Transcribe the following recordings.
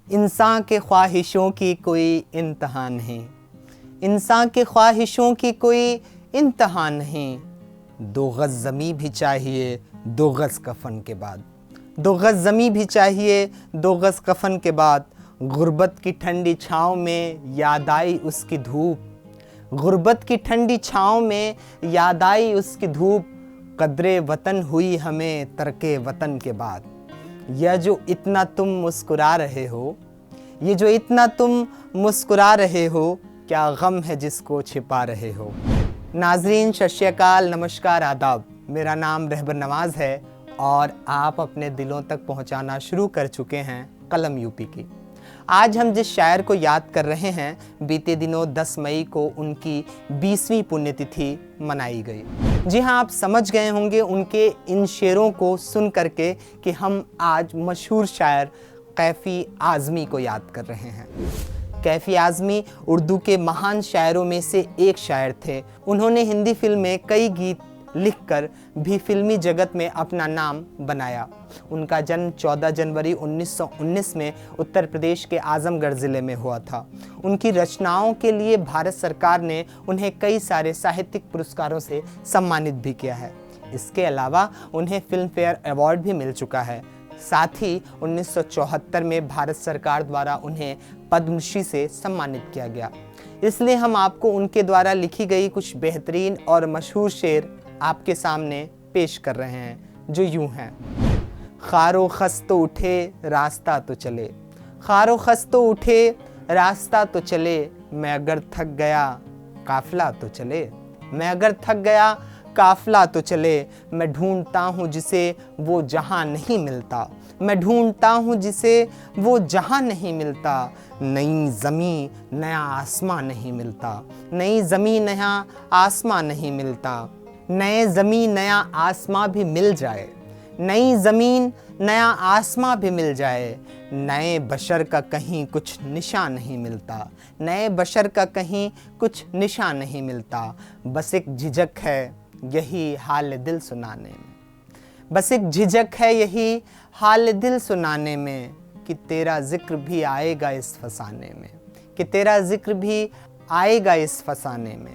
इंसान के ख्वाहिशों की कोई इंतहा नहीं, इंसान के ख्वाहिशों की कोई इंतहा नहीं। 2 गज़ ज़मी भी चाहिए 2 गज़ कफ़न के बाद, 2 गज़ ज़मी भी चाहिए 2 गज़ कफ़न के बाद। गुर्बत की ठंडी छाँव में याद आई उसकी धूप, गुर्बत की ठंडी छाँव में याद आई उसकी धूप। कद्रे वतन हुई हमें तरके वतन के बाद। यह जो इतना तुम मुस्कुरा रहे हो, ये जो इतना तुम मुस्कुरा रहे हो, क्या गम है जिसको छिपा रहे हो। नाजरीन सत श्री अकाल, नमस्कार, आदाब। मेरा नाम रहबर नवाज़ है और आप अपने दिलों तक पहुंचाना शुरू कर चुके हैं कलम यूपी की। आज हम जिस शायर को याद कर रहे हैं, बीते दिनों 10 मई को उनकी 20वीं पुण्यतिथि मनाई गई। जी हाँ, आप समझ गए होंगे उनके इन शेरों को सुन करके कि हम आज मशहूर शायर कैफ़ी आज़मी को याद कर रहे हैं। कैफ़ी आज़मी उर्दू के महान शायरों में से एक शायर थे। उन्होंने हिंदी फिल्म में कई गीत लिखकर भी फिल्मी जगत में अपना नाम बनाया। उनका जन्म 14 जनवरी 1919 में उत्तर प्रदेश के आजमगढ़ ज़िले में हुआ था। उनकी रचनाओं के लिए भारत सरकार ने उन्हें कई सारे साहित्यिक पुरस्कारों से सम्मानित भी किया है। इसके अलावा उन्हें फिल्म फेयर अवार्ड भी मिल चुका है। साथ ही 1974 में भारत सरकार द्वारा उन्हें पद्मश्री से सम्मानित किया गया। इसलिए हम आपको उनके द्वारा लिखी गई कुछ बेहतरीन और मशहूर शेर आपके सामने पेश कर रहे हैं, जो यूं हैं। खारो खस तो उठे रास्ता तो चले, खारो खस तो उठे रास्ता तो चले। मैं अगर थक गया काफिला तो चले, मैं अगर थक गया काफिला तो चले। मैं ढूंढता हूँ जिसे वो जहाँ नहीं मिलता, मैं ढूंढता हूँ जिसे वो जहाँ नहीं मिलता। नई ज़मीं नया आसमां नहीं मिलता, नई ज़मीं नया आसमां नहीं मिलता। नए ज़मीन नया आसमां भी मिल जाए, नई ज़मीन नया आसमां भी मिल जाए। नए बशर का कहीं कुछ निशान नहीं मिलता, नए बशर का कहीं कुछ निशान नहीं मिलता। बस एक झिझक है यही हाल दिल सुनाने में, बस एक झिझक है यही हाल दिल सुनाने में। कि तेरा जिक्र भी आएगा इस फसाने में, कि तेरा जिक्र भी आएगा इस फसाने में।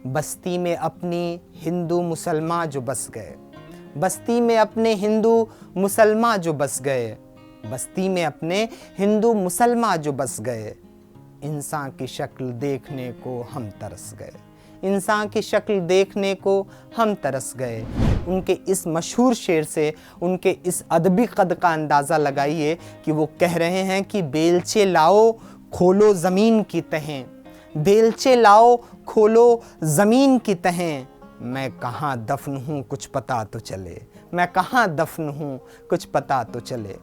बस्ती में अपनी हिंदू मुसलमान जो बस गए, बस्ती में अपने हिंदू मुसलमान जो बस गए, बस्ती में अपने हिंदू मुसलमान जो बस गए। इंसान की शक्ल देखने को हम तरस गए, इंसान की शक्ल देखने को हम तरस गए। उनके इस मशहूर शेर से उनके इस अदबी कद का अंदाज़ा लगाइए कि वो कह रहे हैं कि बेलचे लाओ खोलो ज़मीन की तहें, बेलचे लाओ खोलो ज़मीन की तहें। मैं कहाँ दफन हूँ कुछ पता तो चले, मैं कहाँ दफन हूँ कुछ पता तो चले।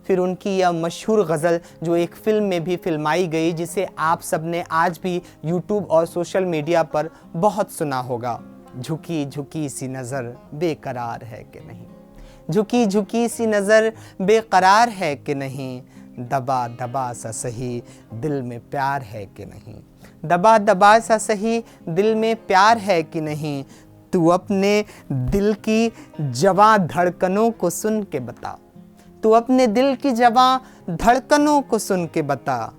फिर उनकी यह मशहूर गज़ल जो एक फ़िल्म में भी फिल्माई गई, जिसे आप सब ने आज भी यूट्यूब और सोशल मीडिया पर बहुत सुना होगा। झुकी झुकी सी नज़र बेकरार है कि नहीं, झुकी झुकी सी नज़र बेकरार है कि नहीं। दबा दबा सा सही दिल में प्यार है कि नहीं, दबा दबा सा सही दिल में प्यार है कि नहीं। तू अपने दिल की जवां धड़कनों को सुन के बता, तू अपने दिल की जवां धड़कनों को सुन के बता।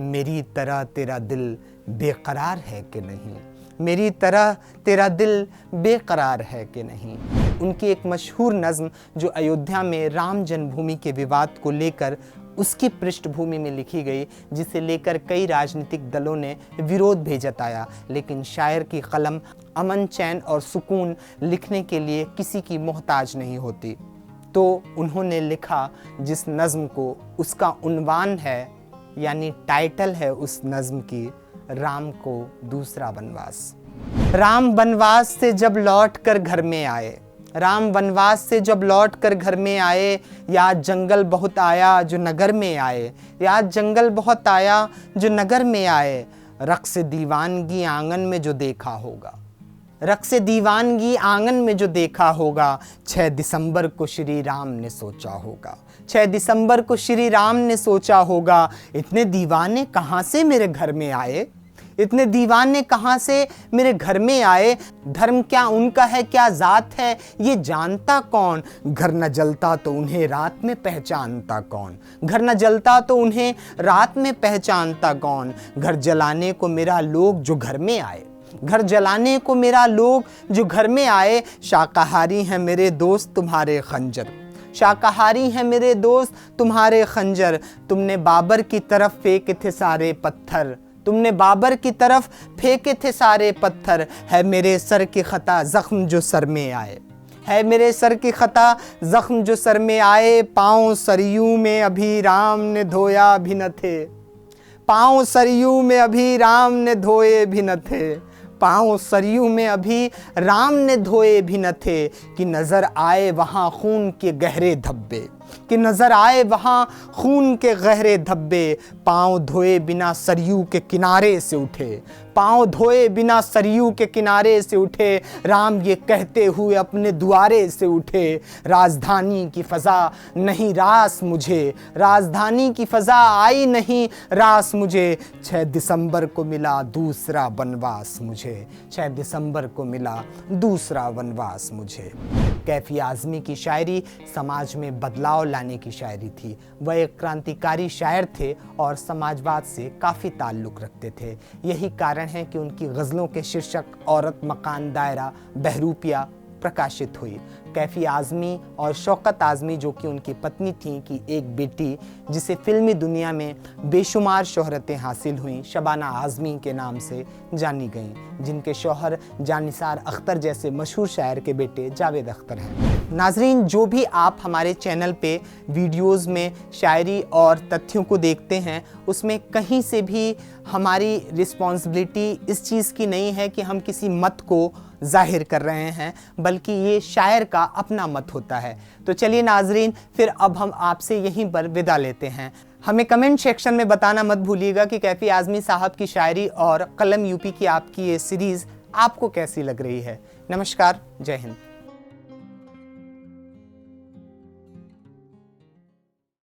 मेरी तरह तेरा दिल बेकरार है कि नहीं, मेरी तरह तेरा दिल बेकरार है कि नहीं। उनकी एक मशहूर नज़्म जो अयोध्या में राम जन्मभूमि के विवाद को लेकर उसकी पृष्ठभूमि में लिखी गई, जिसे लेकर कई राजनीतिक दलों ने विरोध भी जताया, लेकिन शायर की कलम अमन, चैन और सुकून लिखने के लिए किसी की मोहताज नहीं होती। तो उन्होंने लिखा जिस नज़्म को, उसका उन्वान है यानी टाइटल है उस नज़्म की, राम को दूसरा वनवास। राम वनवास से जब लौट कर घर में आए, राम वनवास से जब लौट कर घर में आए। याद जंगल बहुत आया जो नगर में आए, याद जंगल बहुत आया जो नगर में आए। रक़्स दीवानगी आंगन में जो देखा होगा, रक़्स दीवानगी आंगन में जो देखा होगा। 6 दिसंबर को श्री राम ने सोचा होगा, 6 दिसंबर को श्री राम ने सोचा होगा। इतने दीवाने कहाँ से मेरे घर में आए, इतने दीवाने कहाँ से मेरे घर में आए, धर्म क्या उनका है, क्या जात है, ये जानता कौन। घर न जलता तो उन्हें रात में पहचानता कौन, घर न जलता तो उन्हें रात में पहचानता कौन। घर जलाने को मेरा लोग जो घर में आए, घर जलाने को मेरा लोग जो घर में आए। शाकाहारी हैं मेरे दोस्त तुम्हारे खंजर, शाकाहारी हैं मेरे दोस्त तुम्हारे खंजर। तुमने बाबर की तरफ फेंके थे सारे पत्थर, तुमने बाबर की तरफ फेंके थे सारे पत्थर। है मेरे सर की खता जख्म जो सर में आए, है मेरे सर की खता जख्म जो सर में आए। पाँव सरयू में अभी राम ने धोया भी न थे, पाँव सरयू में अभी राम ने धोए भी न थे, पाँव सरयू में अभी राम ने धोए भी न थे। कि नज़र आए वहाँ खून के गहरे धब्बे, कि नज़र आए वहाँ खून के गहरे धब्बे। पाँव धोए बिना सरयू के किनारे से उठे, पाँव धोए बिना सरयू के किनारे से उठे। राम ये कहते हुए अपने द्वारे से उठे। राजधानी की फ़ज़ा नहीं रास मुझे, राजधानी की फ़ज़ा आई नहीं रास मुझे। 6 दिसंबर को मिला दूसरा वनवास मुझे, 6 दिसंबर को मिला दूसरा वनवास मुझे। कैफ़ी आज़मी की शायरी समाज में बदलाव लाने की शायरी थी। वह एक क्रांतिकारी शायर थे और समाजवाद से काफ़ी ताल्लुक़ रखते थे। यही कारण है कि उनकी गज़लों के शीर्षक औरत, मकान, दायरा, बहरूपिया प्रकाशित हुई। कैफ़ी आज़मी और शौकत आज़मी जो कि उनकी पत्नी थीं की एक बेटी जिसे फ़िल्मी दुनिया में बेशुमार शोहरतें हासिल हुईं, शबाना आज़मी के नाम से जानी गईं, जिनके शौहर जानिसार अख्तर जैसे मशहूर शायर के बेटे जावेद अख्तर हैं। नाज़रीन, जो भी आप हमारे चैनल पे वीडियोज़ में शायरी और तथ्यों को देखते हैं उसमें कहीं से भी हमारी रिस्पॉन्सिबिलिटी इस चीज़ की नहीं है कि हम किसी मत को ज़ाहिर कर रहे हैं, बल्कि ये शायर का अपना मत होता है। तो चलिए नाज़रीन, फिर अब हम आपसे यहीं पर विदा लेते हैं। हमें कमेंट सेक्शन में बताना मत भूलिएगा कि कैफ़ी आज़मी साहब की शायरी और कलम यूपी की आपकी ये सीरीज़ आपको कैसी लग रही है। नमस्कार, जय हिंद।